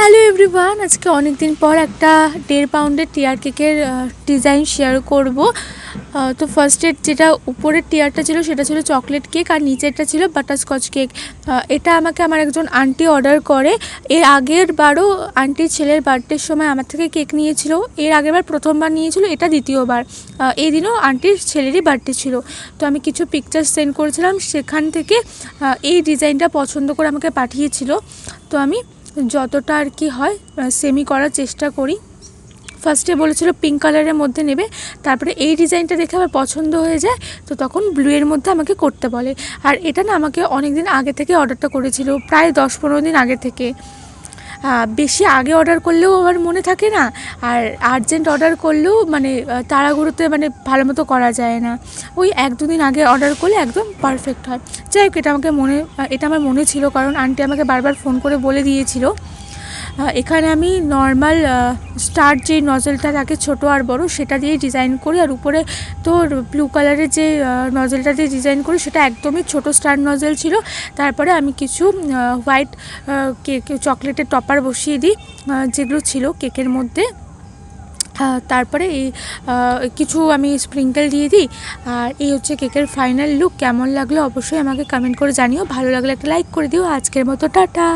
Hello everyone, আজকে অনেক দিন পর একটা 1.5 পাউন্ডের টিয়ার কেকের ডিজাইন শেয়ার করব। তো ফার্স্টের যেটা উপরের টিয়ারটা ছিল সেটা ছিল চকলেট কেক, আর নিচেরটা ছিল বাটারস্কচ কেক। এটা আমাকে আমার একজন আন্টি অর্ডার করে। এর আগের বারও আন্টির ছেলের বার্থডের সময় আমার থেকে কেক নিয়েছিল। এর আগের বার প্রথমবার নিয়েছিল, এটা দ্বিতীয়বার। এই দিনও আন্টির ছেলেরই বার্থডে ছিল। তো আমি কিছু পিকচার সেন্ড করেছিলাম, সেখান থেকে এই ডিজাইনটা পছন্দ করে আমাকে পাঠিয়েছিল। তো আমি যতটা আর কি হয় সেমি করার চেষ্টা করি। ফার্স্টে বলেছিল পিঙ্ক কালারের মধ্যে নেবে, তারপরে এই ডিজাইনটা দেখে আমার পছন্দ হয়ে যায়, তো তখন ব্লুয়ের মধ্যে আমাকে করতে বলে। আর এটা না আমাকে অনেক দিন আগে থেকে অর্ডারটা করেছিল, প্রায় 10-15 দিন আগে থেকে। বেশি আগে অর্ডার করলেও আবার মনে থাকে না, আর আর্জেন্ট অর্ডার করলেও মানে তাড়াহুড়োতে মানে ভালো মতো করা যায় না। ওই 1-2 দিন আগে অর্ডার করলে একদম পারফেক্ট হয়। যাই হোক, এটা আমার মনে ছিল, কারণ আন্টি আমাকে বারবার ফোন করে বলে দিয়েছিল। এখানে আমি নর্মাল স্টার যে নজলটা থাকে ছোটো আর বড়, সেটা দিয়ে ডিজাইন করি। আর উপরে তোর ব্লু কালারের যে নজলটা দিয়ে ডিজাইন করি, সেটা একদমই ছোটো স্টার নজল ছিল। তারপরে আমি কিছু হোয়াইট কেক চকলেটের টপার বসিয়ে দিই, যেগুলো ছিল কেকের মধ্যে। তারপরে এই কিছু আমি স্প্রিঙ্কেল দিয়ে দিই। আর এই হচ্ছে কেকের ফাইনাল লুক। কেমন লাগলো অবশ্যই আমাকে কমেন্ট করে জানিও। ভালো লাগলে একটা লাইক করে দিও। আজকের মতো টাটা।